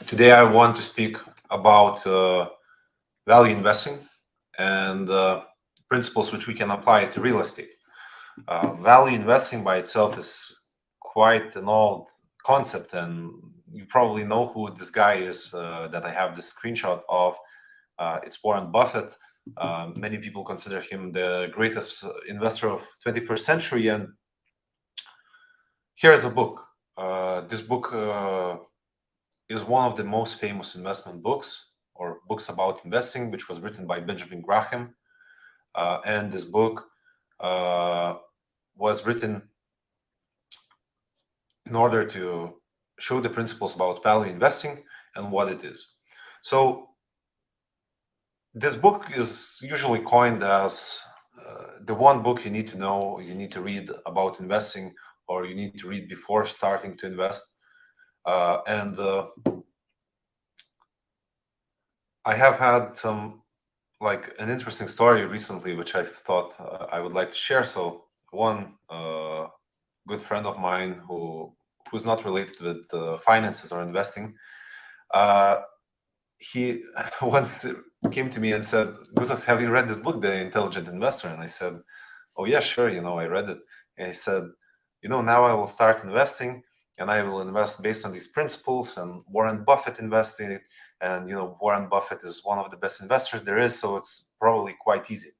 Today I want to speak about value investing and principles which we can apply to real estate. Value investing by itself is quite an old concept, and you probably know who this guy is that I have this screenshot of. It's Warren Buffett. Many people consider him the greatest investor of 21st century, and here's a book. This book is one of the most famous investment books or books about investing, which was written by Benjamin Graham. And this book was written in order to show the principles about value investing and what it is. So this book is usually coined as the one book you need to know, you need to read about investing, or you need to read before starting to invest. And I have had an interesting story recently, which I thought I would like to share. So one good friend of mine who's not related with finances or investing, he once came to me and said, "Gustas, have you read this book, The Intelligent Investor?" And I said, "Oh yeah, sure. I read it." And he said, "Now I will start investing, and I will invest based on these principles." And Warren Buffett invested, and Warren Buffett is one of the best investors there is, so it's probably quite easy.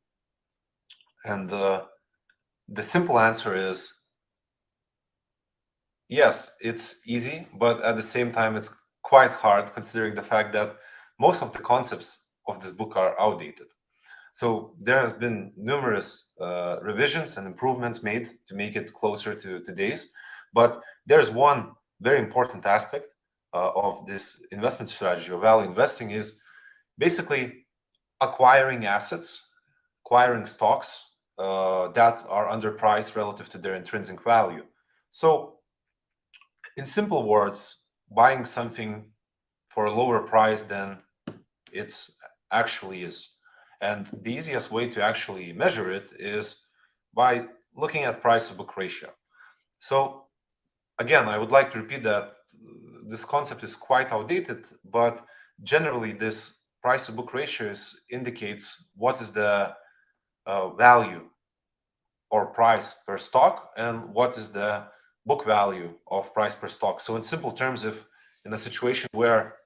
And the simple answer is yes, it's easy, but at the same time, it's quite hard considering the fact that most of the concepts of this book are outdated. So there has been numerous revisions and improvements made to make it closer to today's, but there's one very important aspect of this investment strategy of value investing is basically acquiring assets, acquiring stocks that are underpriced relative to their intrinsic value. So in simple words, buying something for a lower price than it actually is. And the easiest way to actually measure it is by looking at price to book ratio. So again, I would like to repeat that this concept is quite outdated, but generally this price to book ratio indicates what is the value or price per stock and what is the book value of price per stock. So in simple terms, if in a situation where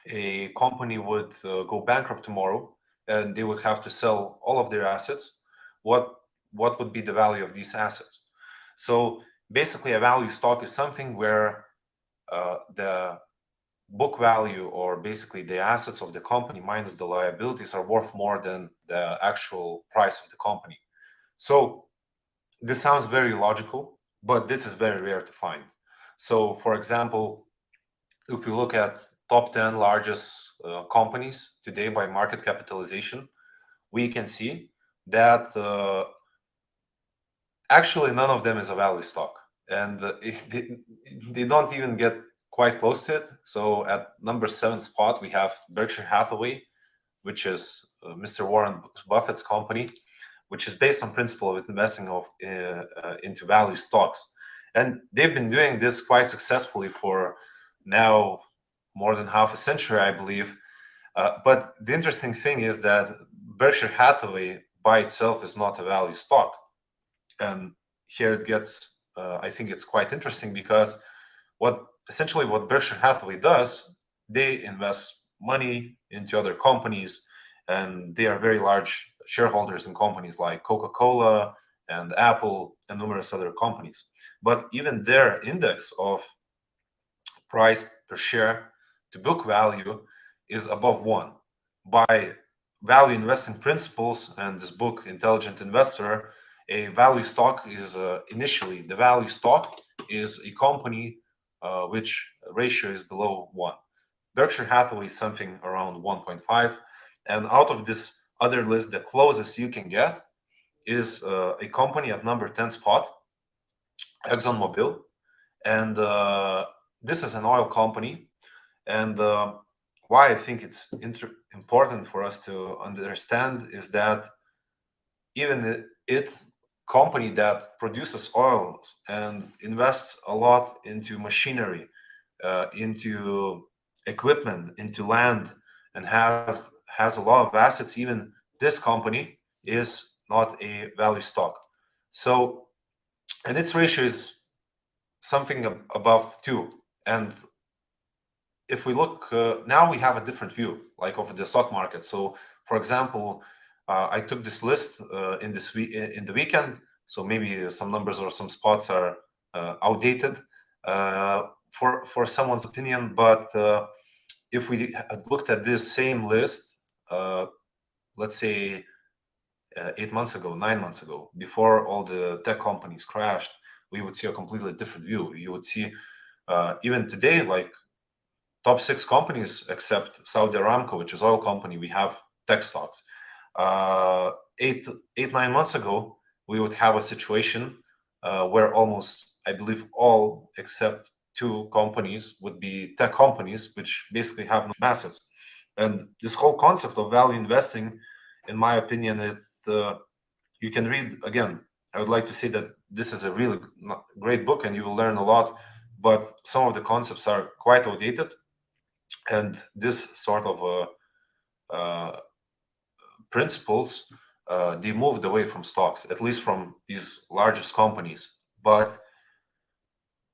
a company would go bankrupt tomorrow and they would have to sell all of their assets, what would be the value of these assets? So basically a value stock is something where the book value, or basically the assets of the company minus the liabilities, are worth more than the actual price of the company. So this sounds very logical, but this is very rare to find. So for example, if we look at top 10 largest companies today by market capitalization, we can see that actually none of them is a value stock, and they don't even get quite close to it. So at number 7 spot, we have Berkshire Hathaway, which is Mr. Warren Buffett's company, which is based on principle of investing into value stocks. And they've been doing this quite successfully for now more than half a century, I believe. But the interesting thing is that Berkshire Hathaway by itself is not a value stock. And here it gets, I think it's quite interesting, because essentially what Berkshire Hathaway does, they invest money into other companies, and they are very large shareholders in companies like Coca-Cola and Apple and numerous other companies. But even their index of price per share to book value is above 1. By value investing principles and this book, Intelligent Investor, a value stock is initially, the value stock is a company which ratio is below 1. Berkshire Hathaway is something around 1.5. And out of this other list, the closest you can get is a company at number 10 spot, ExxonMobil. And this is an oil company. And why I think it's important for us to understand is that even it company that produces oils and invests a lot into machinery, into equipment, into land, and has a lot of assets, even this company is not a value stock. So, and its ratio is something above 2. And if we look now, we have a different view, like of the stock market. So, for example, I took this list in the weekend. So maybe some numbers or some spots are outdated for someone's opinion. But if we had looked at this same list, let's say 8 months ago, 9 months ago, before all the tech companies crashed, we would see a completely different view. You would see even today, like top 6 companies, except Saudi Aramco, which is oil company, we have tech stocks. 9 months ago, we would have a situation where almost, I believe, all except 2 companies would be tech companies, which basically have no assets. And this whole concept of value investing, in my opinion, you can read again. I would like to say that this is a really great book, and you will learn a lot. But some of the concepts are quite outdated, and this sort of principles they moved away from stocks, at least from these largest companies. But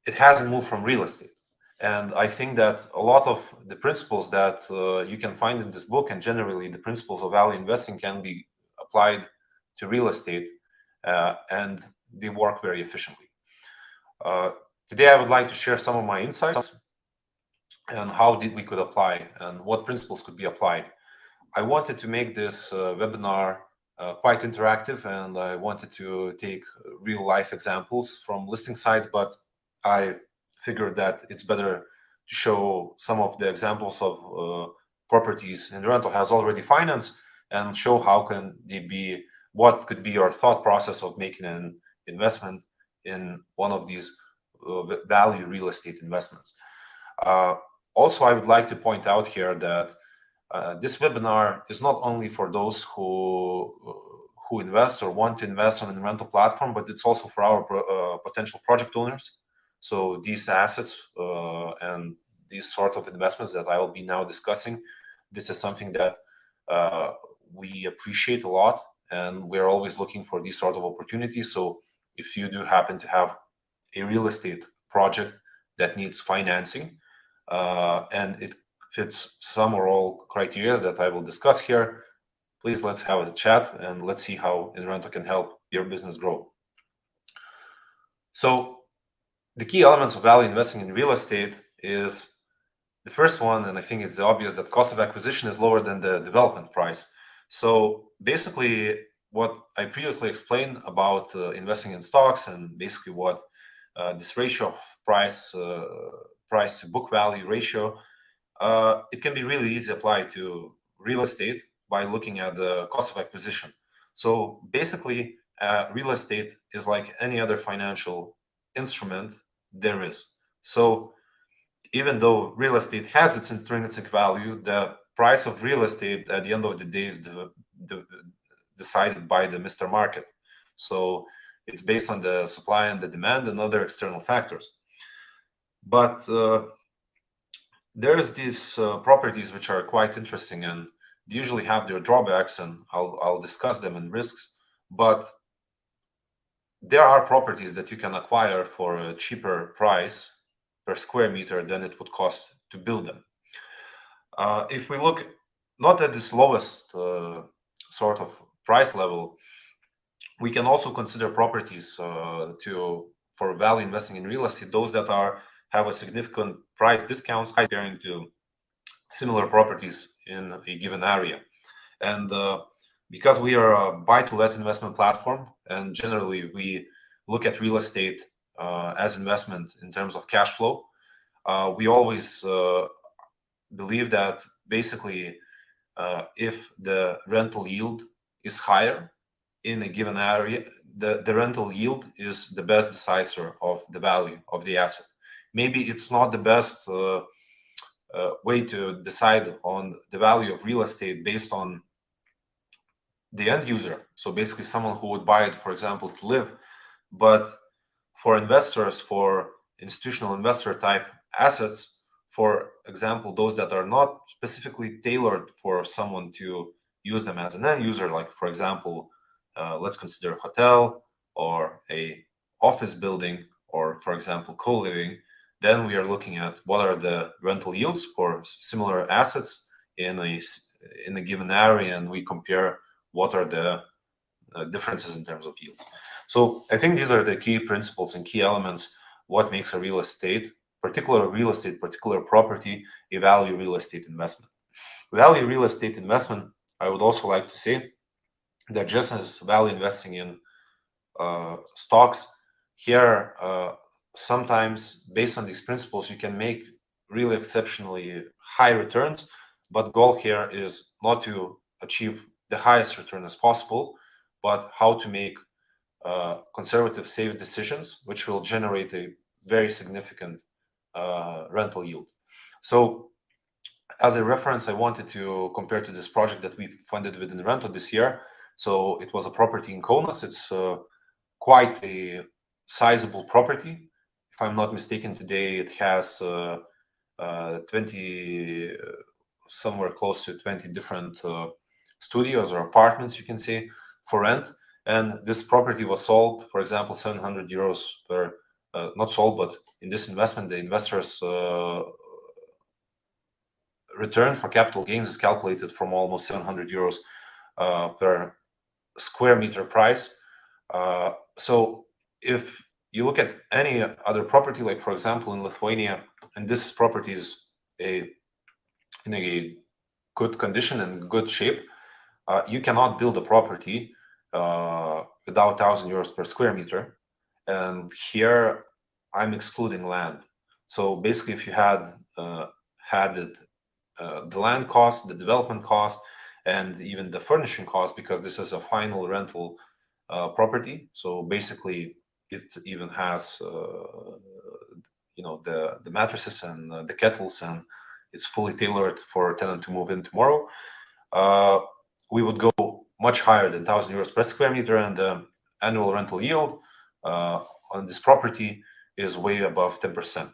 it hasn't moved from real estate. And I think that a lot of the principles that you can find in this book, and generally the principles of value investing, can be applied to real estate, and they work very efficiently. Today, I would like to share some of my insights and how we could apply and what principles could be applied. I wanted to make this webinar quite interactive, and I wanted to take real life examples from listing sites, but I figured that it's better to show some of the examples of properties InRento has already financed, and show how can they be, what could be your thought process of making an investment in one of these value real estate investments. Also, I would like to point out here that this webinar is not only for those who invest or want to invest on an InRento platform, but it's also for our potential project owners. So these assets and these sort of investments that I will be now discussing, this is something that we appreciate a lot, and we're always looking for these sort of opportunities. So if you do happen to have a real estate project that needs financing, and it fits some or all criteria that I will discuss here, please let's have a chat and let's see how InRento can help your business grow. So the key elements of value investing in real estate is the first one, and I think it's obvious, that cost of acquisition is lower than the development price. So basically, what I previously explained about investing in stocks, and basically what this ratio of price to book value ratio, it can be really easy applied to real estate by looking at the cost of acquisition. So basically, real estate is like any other financial instrument there is. So even though real estate has its intrinsic value, the price of real estate at the end of the day is decided by the Mr. Market. So it's based on the supply and the demand and other external factors. But there's these properties which are quite interesting, and they usually have their drawbacks, and I'll discuss them, and risks. But there are properties that you can acquire for a cheaper price per square meter than it would cost to build them. If we look not at this lowest sort of price level, we can also consider properties for value investing in real estate, those that have a significant price discounts comparing to similar properties in a given area. And because we are a buy-to-let investment platform, and generally we look at real estate as investment in terms of cash flow, we always believe that basically if the rental yield is higher in a given area, the rental yield is the best decider of the value of the asset. Maybe it's not the best way to decide on the value of real estate based on the end user. So basically someone who would buy it, for example, to live. But for investors, for institutional investor type assets, for example, those that are not specifically tailored for someone to use them as an end user, like for example, let's consider a hotel or a office building, or for example, co-living. Then we are looking at what are the rental yields for similar assets in a given area, and we compare what are the differences in terms of yield. So I think these are the key principles and key elements what makes a particular property a value real estate investment. Value real estate investment, I would also like to say that just as value investing in stocks, here sometimes based on these principles you can make really exceptionally high returns, but goal here is not to achieve the highest return as possible, but how to make conservative, safe decisions which will generate a very significant rental yield. So as a reference, I wanted to compare to this project that we funded with InRento this year. So it was a property in Kaunas. It's quite a sizable property. If I'm not mistaken, today it has 20, somewhere close to 20 different studios or apartments, you can say, for rent. And this property was sold, for example, 700 euros per, not sold, but in this investment, the investors' return for capital gains is calculated from almost 700 euros per square meter price. So if you look at any other property, like for example in Lithuania, and this property is in a good condition and good shape, you cannot build a property without 1,000 euros per square meter. And here I'm excluding land. So basically, if you had it, the land cost, the development cost, and even the furnishing cost, because this is a final rental property. So basically, it even has the mattresses and the kettles, and it's fully tailored for a tenant to move in tomorrow. We would go much higher than 1,000 euros per square meter, and the annual rental yield on this property is way above 10%.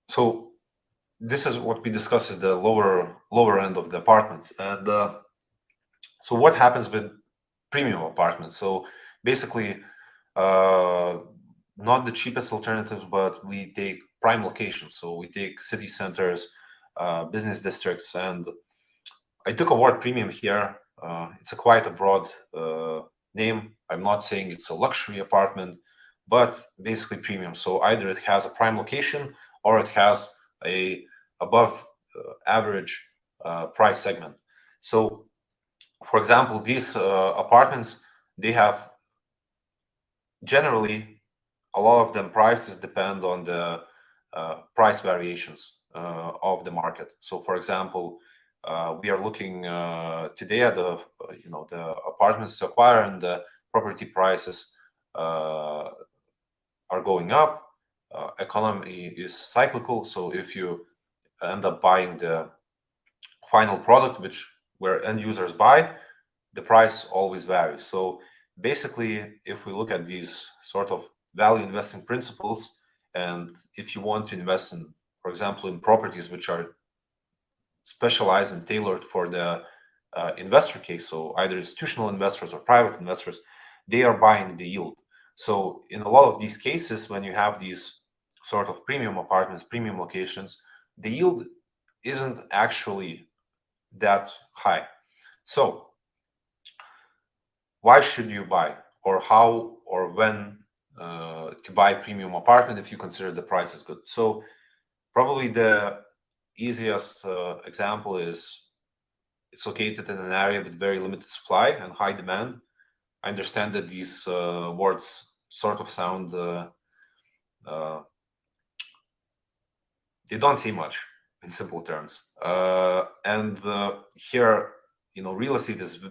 So this is what we discuss is the lower end of the apartments. And so what happens with premium apartments? So basically, not the cheapest alternatives, but we take prime locations. So we take city centers, business districts, and I took a word premium here. It's quite a broad name. I'm not saying it's a luxury apartment, but basically premium. So either it has a prime location or it has a above average price segment. So for example, these apartments, they have generally a lot of them prices depend on the price variations of the market. So for example, we are looking today at the apartments to acquire, and the property prices are going up. Economy is cyclical, so if you end up buying the final product, where end users buy, the price always varies. So basically, if we look at these sort of value investing principles, and if you want to invest in, for example, in properties which are specialized and tailored for the investor case, so either institutional investors or private investors, they are buying the yield. So in a lot of these cases, when you have these sort of premium apartments, premium locations, the yield isn't actually that high. So why should you buy, or how or when to buy premium apartment if you consider the price is good? So probably the easiest example is it's located in an area with very limited supply and high demand. I understand that these words sort of sound they don't say much in simple terms. And here, real estate is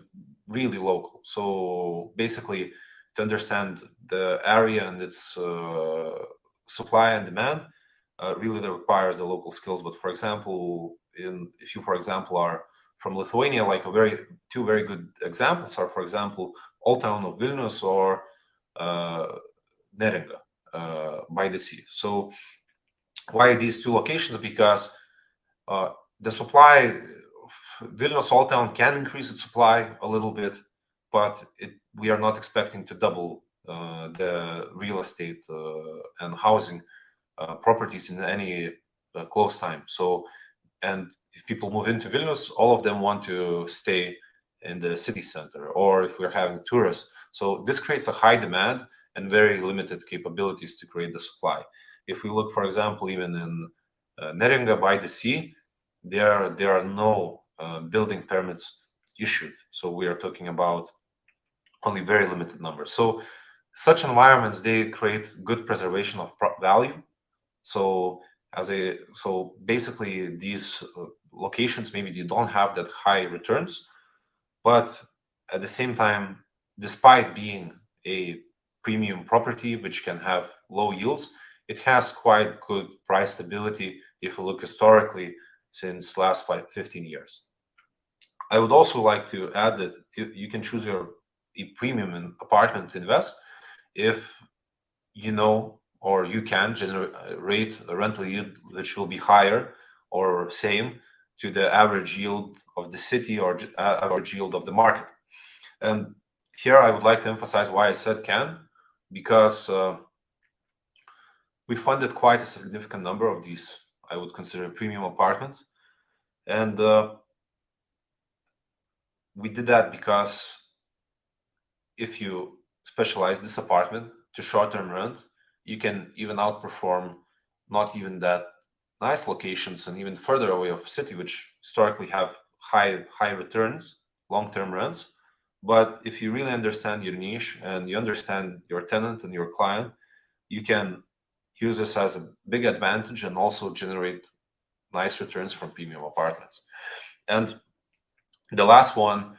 really local. So basically, to understand the area and its supply and demand, really requires the local skills. But for example, if you, for example, are from Lithuania, like two very good examples are, for example, Old Town of Vilnius or Neringa by the sea. So Why these two locations? Because the supply, Vilnius Old Town can increase its supply a little bit, but we are not expecting to double the real estate and housing properties in any close time. So, and if people move into Vilnius, all of them want to stay in the city center, or if we're having tourists. So this creates a high demand and very limited capabilities to create the supply. If we look, for example, even in Neringa by the sea, there are no building permits issued. So we are talking about only very limited numbers. So such environments, they create good preservation of value. So basically these locations, maybe they don't have that high returns, but at the same time, despite being a premium property which can have low yields, it has quite good price stability if you look historically since last 15 years. I would also like to add that you can choose a premium apartment to invest if you know, or you can generate a rental yield which will be higher or same to the average yield of the city or average yield of the market. And here I would like to emphasize why I said can, because we funded quite a significant number of these, I would consider, premium apartments. And we did that because if you specialize this apartment to short-term rent, you can even outperform not even that nice locations and even further away of city, which historically have high returns, long-term rents. But if you really understand your niche and you understand your tenant and your client, you can use this as a big advantage and also generate nice returns from premium apartments. And the last one,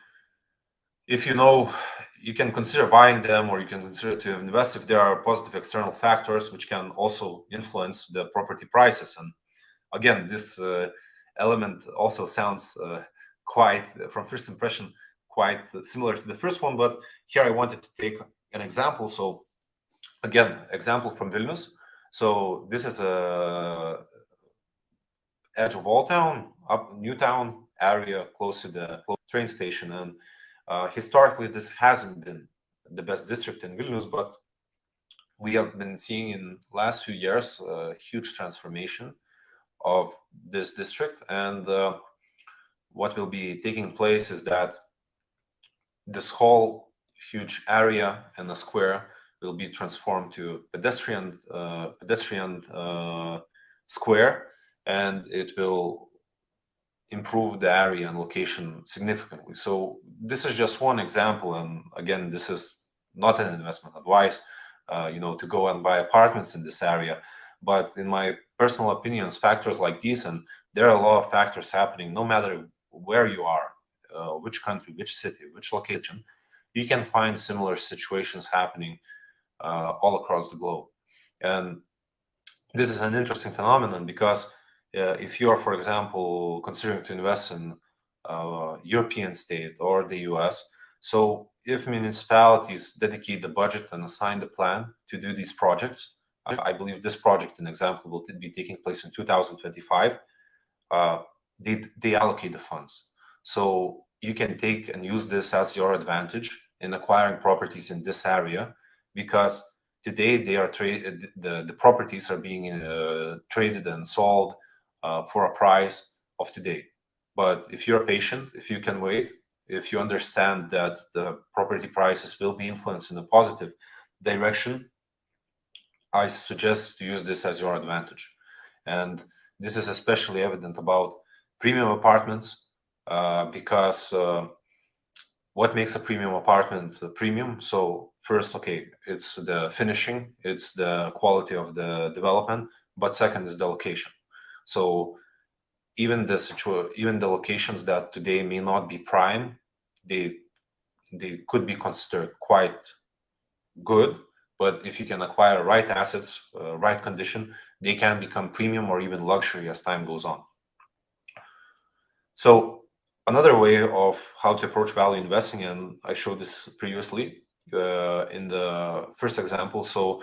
if you know, you can consider buying them, or you can consider to invest if there are positive external factors which can also influence the property prices. And again, this element also sounds quite, from first impression, quite similar to the first one, but here I wanted to take an example. So again, example from Vilnius. So this is a edge of Old Town, up New Town area, close to the train station. And historically, this hasn't been the best district in Vilnius, but we have been seeing in last few years a huge transformation of this district. And what will be taking place is that this whole huge area and the square will be transformed to pedestrian square, and it will improve the area and location significantly. So this is just one example, and again, this is not an investment advice, to go and buy apartments in this area. But in my personal opinions, factors like these, and there are a lot of factors happening, no matter where you are, which country, which city, which location, you can find similar situations happening all across the globe. And this is an interesting phenomenon because if you are, for example, considering to invest in European state or the US, so if municipalities dedicate the budget and assign the plan to do these projects, I believe this project, an example, will be taking place in 2025, they allocate the funds. So you can take and use this as your advantage in acquiring properties in this area, because today they are the properties are being traded and sold for a price of today. But if you're patient, if you can wait, if you understand that the property prices will be influenced in a positive direction, I suggest to use this as your advantage. And this is especially evident about premium apartments because what makes a premium apartment a premium? So first, okay, it's the finishing, it's the quality of the development, but second is the location. So even the locations that today may not be prime, they could be considered quite good. But if you can acquire right assets, right condition, they can become premium or even luxury as time goes on. So another way of how to approach value investing, and I showed this previously in the first example, so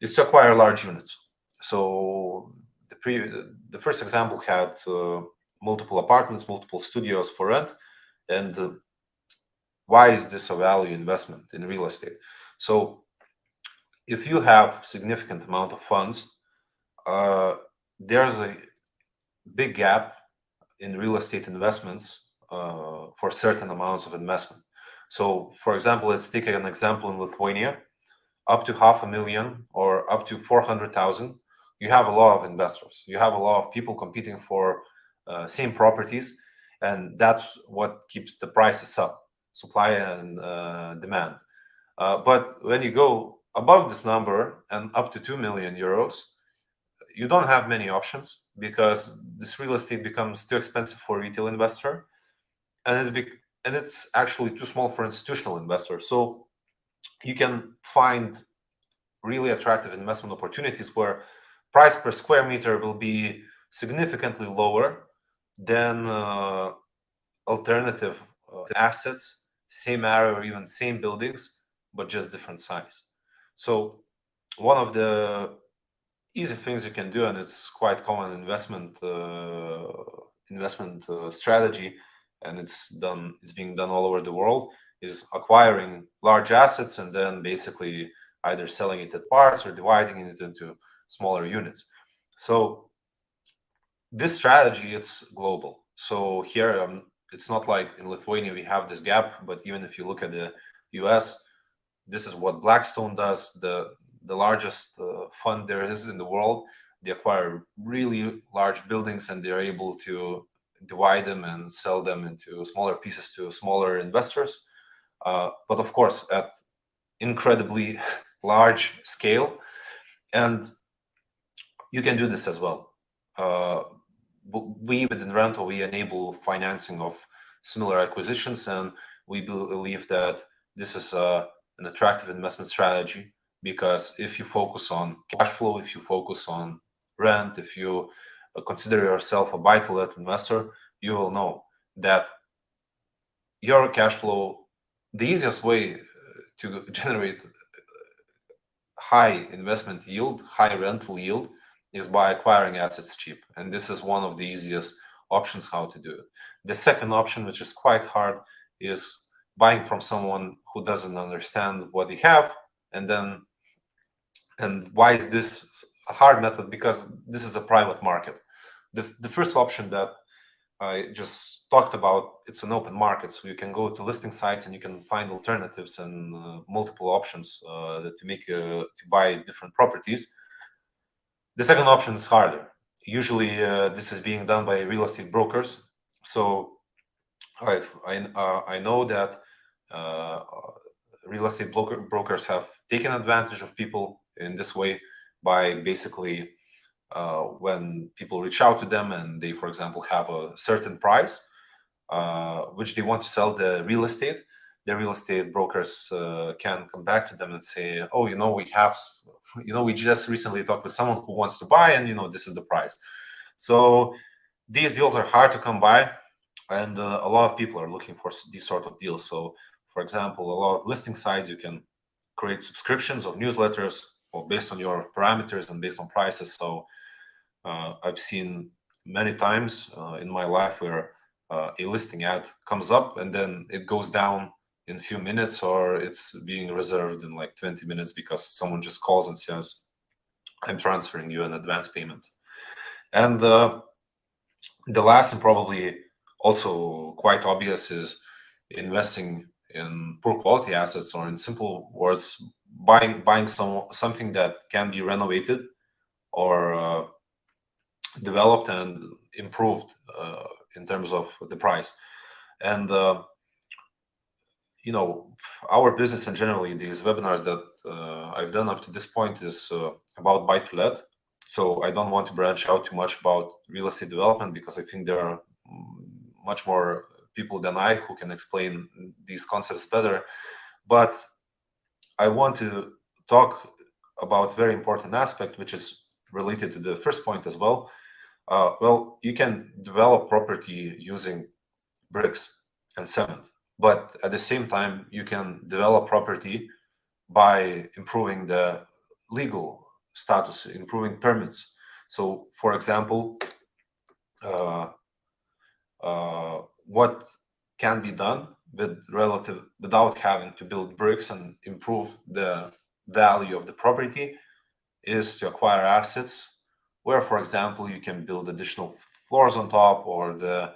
is to acquire large units. So the first example had multiple apartments, multiple studios for rent, and why is this a value investment in real estate? So if you have significant amount of funds, there's a big gap in real estate investments for certain amounts of investment. So, for example, let's take an example in Lithuania, up to 500,000 or up to 400,000. You have a lot of investors. You have a lot of people competing for same properties, and that's what keeps the prices up, supply and demand. But when you go above this number and up to 2 million euros, you don't have many options because this real estate becomes too expensive for retail investor, and it's actually too small for institutional investors. So you can find really attractive investment opportunities where price per square meter will be significantly lower than alternative assets, same area or even same buildings, but just different size. So one of the easy things you can do, and it's quite common investment strategy, and it's being done all over the world, is acquiring large assets and then basically either selling it at parts or dividing it into smaller units. So this strategy, it's global. So here, it's not like in Lithuania we have this gap, but even if you look at the US, this is what Blackstone does, the largest fund there is in the world. They acquire really large buildings and they're able to divide them and sell them into smaller pieces to smaller investors. But of course, at incredibly large scale. And you can do this as well. We within InRento, we enable financing of similar acquisitions, and we believe that this is an attractive investment strategy, because if you focus on cash flow, if you focus on rent, if you consider yourself a buy-to-let investor, you will know that your cash flow, the easiest way to generate high investment yield, high rental yield, is by acquiring assets cheap. And this is one of the easiest options how to do it. The second option, which is quite hard, is buying from someone who doesn't understand what they have. And why is this a hard method? Because this is a private market. The first option that I just talked about, it's an open market, so you can go to listing sites and you can find alternatives and multiple options to buy different properties. The second option is harder. Usually, this is being done by real estate brokers. So I know that real estate brokers have taken advantage of people in this way by basically when people reach out to them and they, for example, have a certain price which they want to sell the real estate, the real estate brokers can come back to them and say, oh, we just recently talked with someone who wants to buy, and this is the price. So these deals are hard to come by, and a lot of people are looking for these sort of deals. So, for example, a lot of listing sites, you can create subscriptions of newsletters based on your parameters and based on prices. So I've seen many times in my life where a listing ad comes up and then it goes down in a few minutes, or it's being reserved in like 20 minutes because someone just calls and says, I'm transferring you an advance payment. And the last and probably also quite obvious is investing in poor quality assets, or in simple words, buying something that can be renovated or developed and improved in terms of the price. And our business and generally these webinars that I've done up to this point is about buy-to-let. So I don't want to branch out too much about real estate development, because I think there are much more people than I who can explain these concepts better. But I want to talk about a very important aspect, which is related to the first point as well. Well, you can develop property using bricks and cement, but at the same time, you can develop property by improving the legal status, improving permits. So, for example, what can be done without having to build bricks and improve the value of the property is to acquire assets where, for example, you can build additional floors on top, or the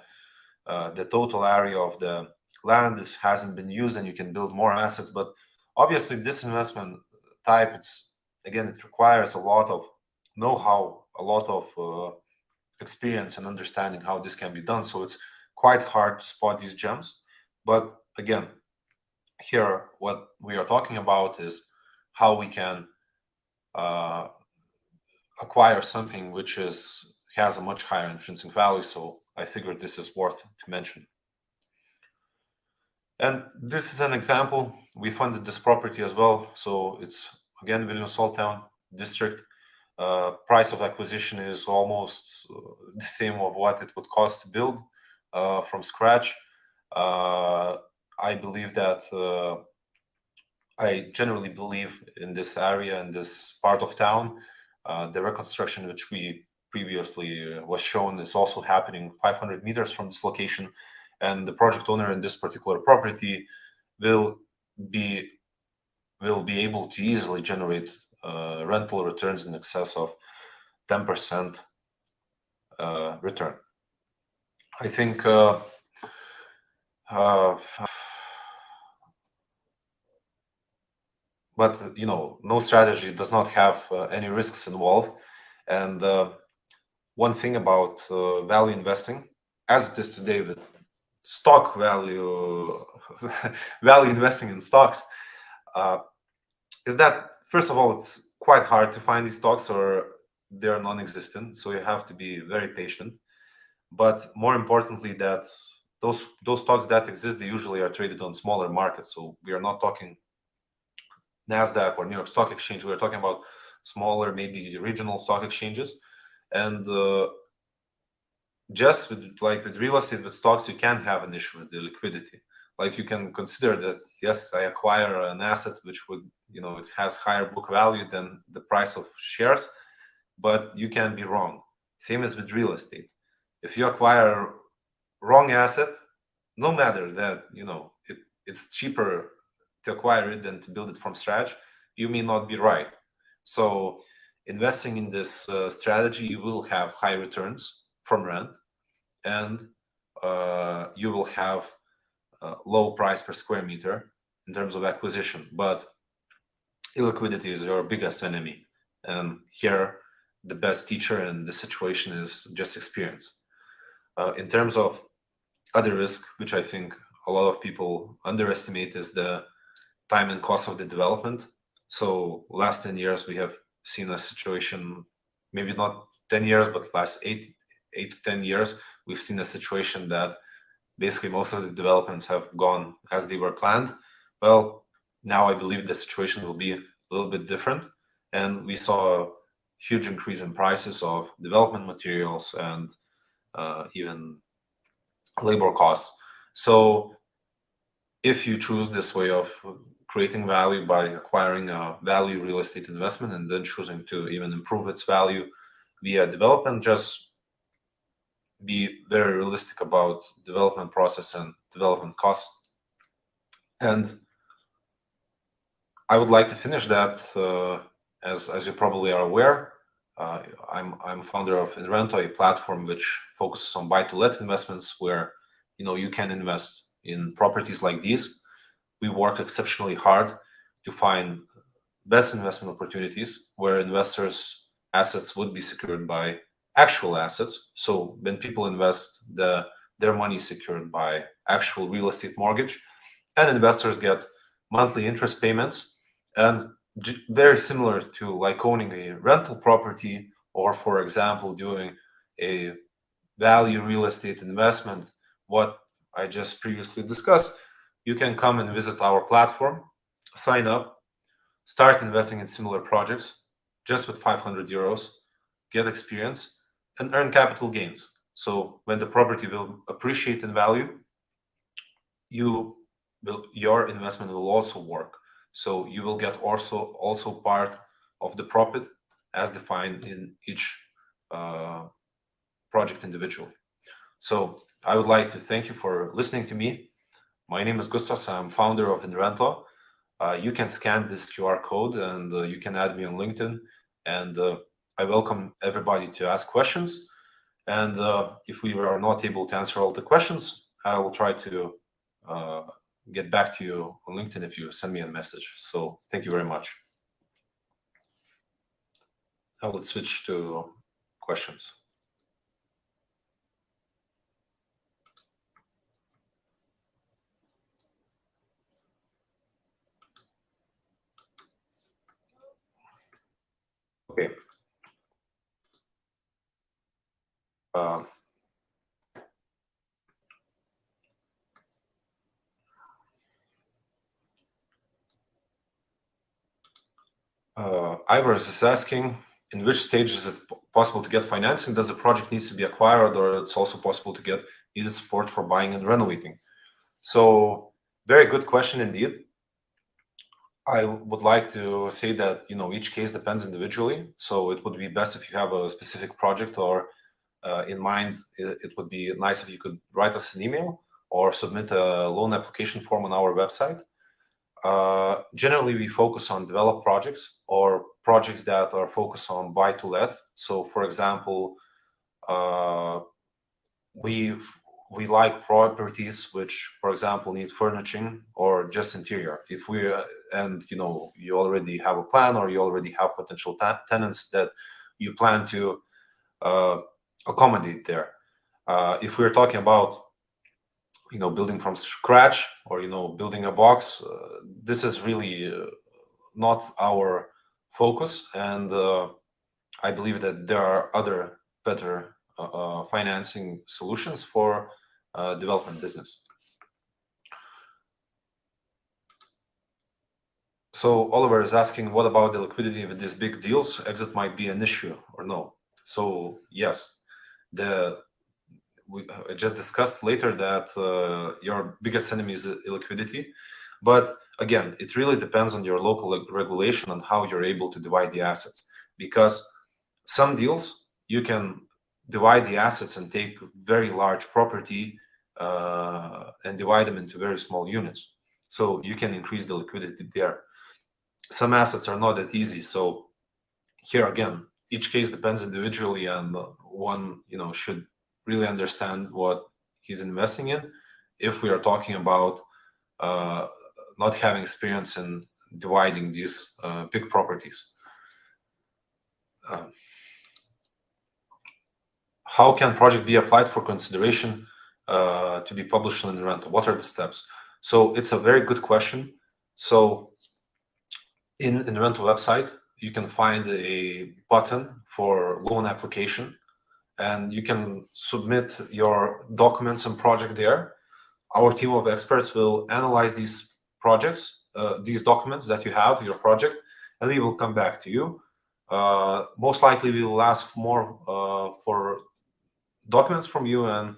total area of the land hasn't been used and you can build more assets. But obviously this investment type, it requires a lot of know-how, a lot of experience and understanding how this can be done. So it's quite hard to spot these gems. But again, here what we are talking about is how we can acquire something which has a much higher intrinsic value. So I figured this is worth to mention. And this is an example. We funded this property as well. So it's again Vilnius Old Town district. Price of acquisition is almost the same of what it would cost to build from scratch. I believe that I generally believe in this area, in this part of town. The reconstruction which we previously was shown is also happening 500 meters from this location, and the project owner in this particular property will be able to easily generate rental returns in excess of 10% return. I think but no strategy does not have any risks involved. And one thing about value investing, as it is today with stock value value investing in stocks, is that first of all, it's quite hard to find these stocks, or they're non-existent, so you have to be very patient. But more importantly, that those stocks that exist, they usually are traded on smaller markets. So we are not talking NASDAQ or New York Stock Exchange. We're talking about smaller, maybe regional stock exchanges. And just with real estate, with stocks, you can have an issue with the liquidity. Like, you can consider that, yes, I acquire an asset which would, it has higher book value than the price of shares, but you can be wrong. Same as with real estate. If you acquire wrong asset, no matter that, it's cheaper to acquire it than to build it from scratch, you may not be right. So investing in this strategy, you will have high returns from rent, and you will have low price per square meter in terms of acquisition. But illiquidity is your biggest enemy, and here the best teacher in this situation is just experience. In terms of other risk, which I think a lot of people underestimate, is the time and cost of the development. So last 10 years, we have seen a situation, maybe not 10 years, but last 8 to 10 years, we've seen a situation that basically most of the developments have gone as they were planned. Well, now I believe the situation will be a little bit different. And we saw a huge increase in prices of development materials and even labor costs. So if you choose this way of creating value by acquiring a value real estate investment and then choosing to even improve its value via development, just be very realistic about development process and development costs. And I would like to finish that, as you probably are aware, I'm founder of InRento, a platform which focuses on buy-to-let investments, where you can invest in properties like these. We work exceptionally hard to find best investment opportunities where investors' assets would be secured by actual assets. So when people invest, their money is secured by actual real estate mortgage, and investors get monthly interest payments. And very similar to like owning a rental property, or for example doing a value real estate investment, what I just previously discussed, you can come and visit our platform, sign up, start investing in similar projects just with 500 euros, get experience, and earn capital gains. So when the property will appreciate in value, your investment will also work. So you will get also part of the profit as defined in each project individually. So I would like to thank you for listening to me. My name is Gustas. I'm founder of InRento. You can scan this QR code and you can add me on LinkedIn. And I welcome everybody to ask questions. And if we are not able to answer all the questions, I will try to get back to you on LinkedIn if you send me a message. So thank you very much. Now let's switch to questions. Okay. Ivers is asking, in which stage is it possible to get financing? Does the project needs to be acquired, or it's also possible to get needed support for buying and renovating? So very good question indeed. I would like to say that each case depends individually. So it would be best if you have a specific project or in mind. It would be nice if you could write us an email or submit a loan application form on our website. Generally, we focus on developed projects or projects that are focused on buy to let. So, for example, we like properties which, for example, need furnishing or just interior. If we and you already have a plan or you already have potential tenants that you plan to accommodate there. If we're talking about building from scratch or building a box, this is really not our focus, and I believe that there are other better financing solutions for development business. So Oliver is asking, what about the liquidity with these big deals? Exit might be an issue or no? So yes, we just discussed later that your biggest enemy is illiquidity. But again, it really depends on your local regulation and how you're able to divide the assets. Because some deals, you can divide the assets and take very large property and divide them into very small units. So you can increase the liquidity there. Some assets are not that easy. So here again, each case depends individually, and one should really understand what he's investing in. If we are talking about not having experience in dividing these big properties. How can project be applied for consideration to be published in InRento? What are the steps? So it's a very good question. So in InRento website, you can find a button for loan application, and you can submit your documents and project there. Our team of experts will analyze these projects, these documents that you have, your project, and we will come back to you. Most likely, we will ask more for documents from you, and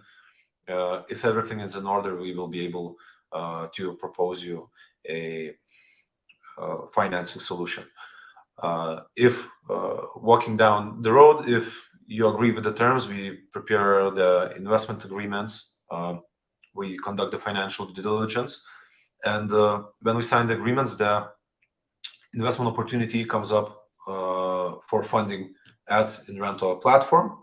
if everything is in order, we will be able to propose you a financing solution. If walking down the road, if you agree with the terms, we prepare the investment agreements. We conduct the financial due diligence, and when we sign the agreements, the investment opportunity comes up for funding at InRento platform.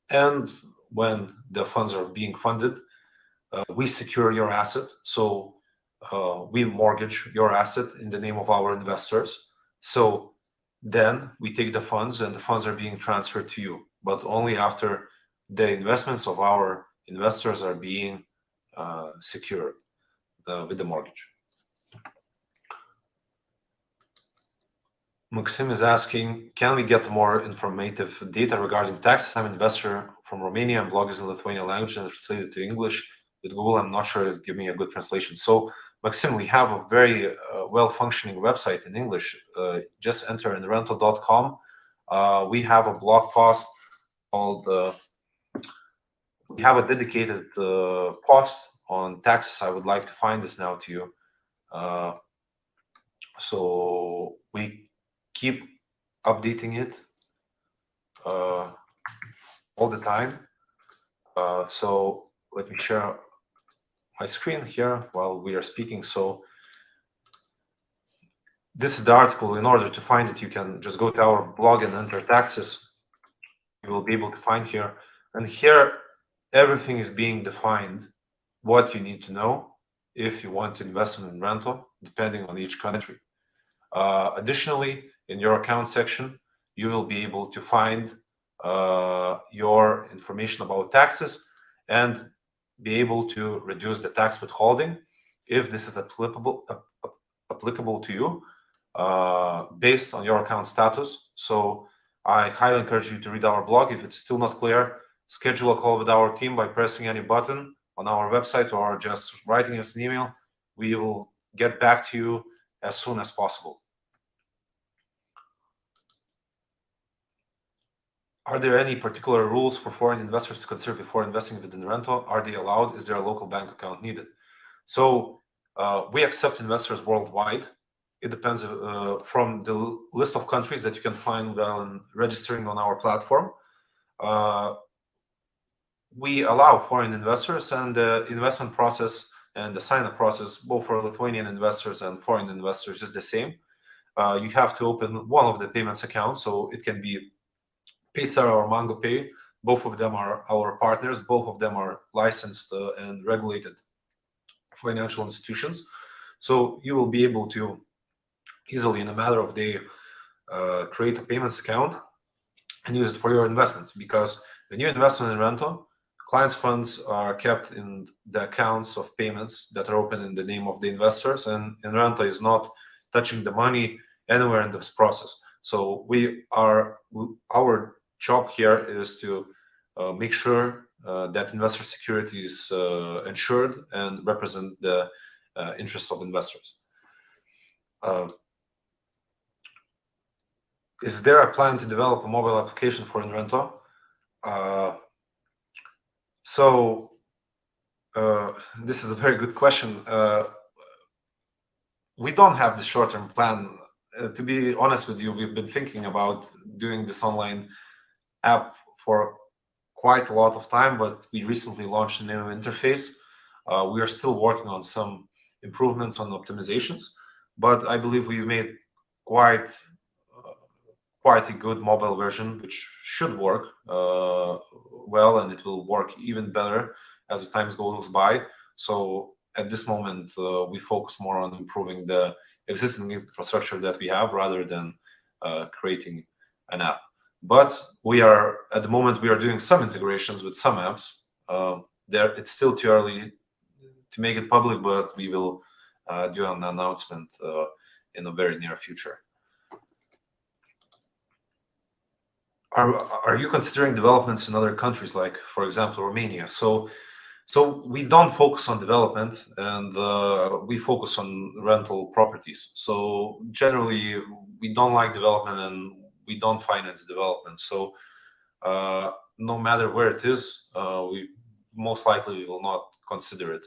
And when the funds are being funded, we secure your asset. So we mortgage your asset in the name of our investors. So then we take the funds, and the funds are being transferred to you, but only after the investments of our investors are being secured with the mortgage. Maxim is asking, can we get more informative data regarding taxes? I'm an investor from Romania, and blog is in Lithuanian language and translated to English. With Google, I'm not sure it give me a good translation. So Maxim, we have a very well-functioning website in English. Just enter InRento.com. We have a blog post called, we have a dedicated post on taxes. I would like to find this now to you. So we keep updating it. all the time. So let me share my screen here while we are speaking. So this is the article. In order to find it, you can just go to our blog and enter taxes. You will be able to find here. And here, everything is being defined, what you need to know if you want to invest in rental, depending on each country. Additionally, in your account section, you will be able to find your information about taxes and be able to reduce the tax withholding if this is applicable to you based on your account status. So I highly encourage you to read our blog. If it's still not clear, schedule a call with our team by pressing any button on our website or just writing us an email. We will get back to you as soon as possible. Are there any particular rules for foreign investors to consider before investing within InRento? Are they allowed? Is there a local bank account needed? So we accept investors worldwide. It depends from the list of countries that you can find when registering on our platform. We allow foreign investors, and the investment process and the sign-up process, both for Lithuanian investors and foreign investors, is the same. You have to open one of the payments accounts, so it can be Paysara or MangoPay. Both of them are our partners. Both of them are licensed and regulated financial institutions. So you will be able to easily, in a matter of days, create a payments account and use it for your investments. Because when you invest in InRento, clients' funds are kept in the accounts of payments that are open in the name of the investors, and InRento is not touching the money anywhere in this process. So our job here is to make sure that investor security is ensured and represent the interests of investors. Is there a plan to develop a mobile application for InRento? This is a very good question. We don't have the short-term plan. To be honest with you, we've been thinking about doing this online app for quite a lot of time, but we recently launched a new interface. We are still working on some improvements on optimizations, but I believe we made quite a good mobile version, which should work well, and it will work even better as the time goes by. So at this moment, we focus more on improving the existing infrastructure that we have rather than creating an app. But at the moment, we are doing some integrations with some apps. It's still too early to make it public, but we will do an announcement in the very near future. Are you considering developments in other countries, like, for example, Romania? So we don't focus on development, and we focus on rental properties. So generally, we don't like development, and we don't finance development. So no matter where it is, we most likely will not consider it.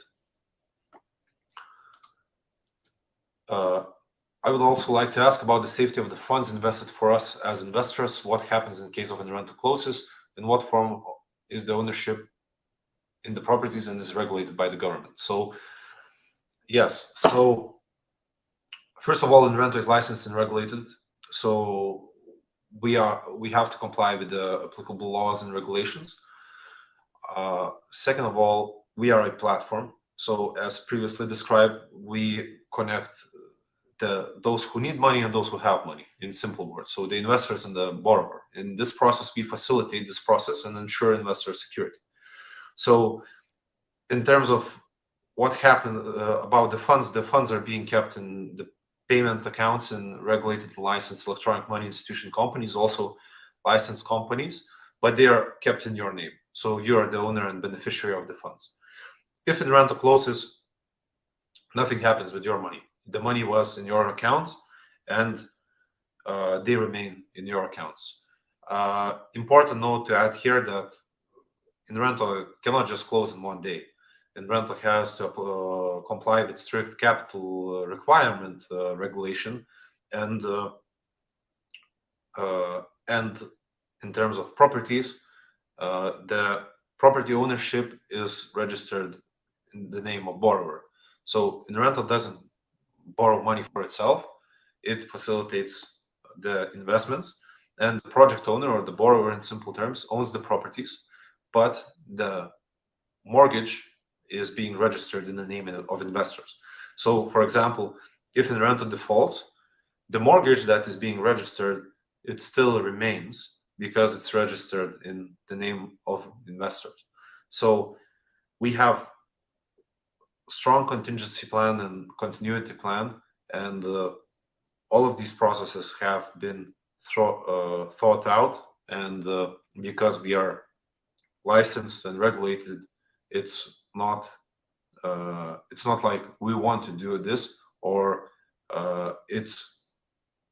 I would also like to ask about the safety of the funds invested for us as investors. What happens in case of InRento closes? In what form is the ownership in the properties and is regulated by the government? So yes. So first of all, InRento is licensed and regulated. So we have to comply with the applicable laws and regulations. Second of all, we are a platform. So as previously described, we connect those who need money and those who have money, in simple words. So the investors and the borrower. In this process, we facilitate this process and ensure investor security. So in terms of what happened about the funds are being kept in the payment accounts in regulated licensed electronic money institution companies, also licensed companies, but they are kept in your name. So you are the owner and beneficiary of the funds. If InRento closes, nothing happens with your money. The money was in your accounts, and they remain in your accounts. Important note to add here that InRento cannot just close in one day. InRento has to comply with strict capital requirement regulation, and in terms of properties, the property ownership is registered in the name of borrower. So InRento doesn't borrow money for itself. It facilitates the investments, and the project owner, or the borrower in simple terms, owns the properties, but the mortgage is being registered in the name of investors. So for example, if InRento defaults, the mortgage that is being registered, it still remains because it's registered in the name of investors. So we have strong contingency plan and continuity plan, and all of these processes have been thought out, and because we are licensed and regulated, it's not like we want to do this, or it's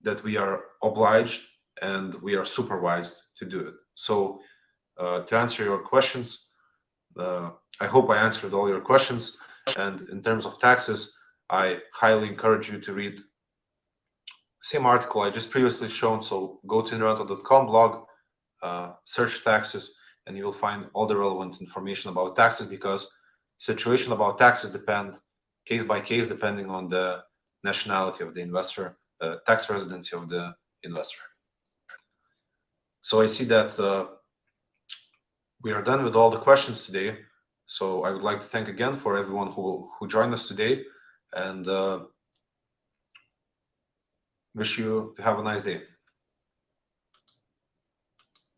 that we are obliged and we are supervised to do it. So to answer your questions, I hope I answered all your questions. And in terms of taxes, I highly encourage you to read the same article I just previously shown. So go to InRento.com blog, search taxes, and you will find all the relevant information about taxes, because situation about taxes depend case by case depending on the nationality of the investor, tax residency of the investor. So I see that we are done with all the questions today. So I would like to thank again for everyone who joined us today, and wish you to have a nice day.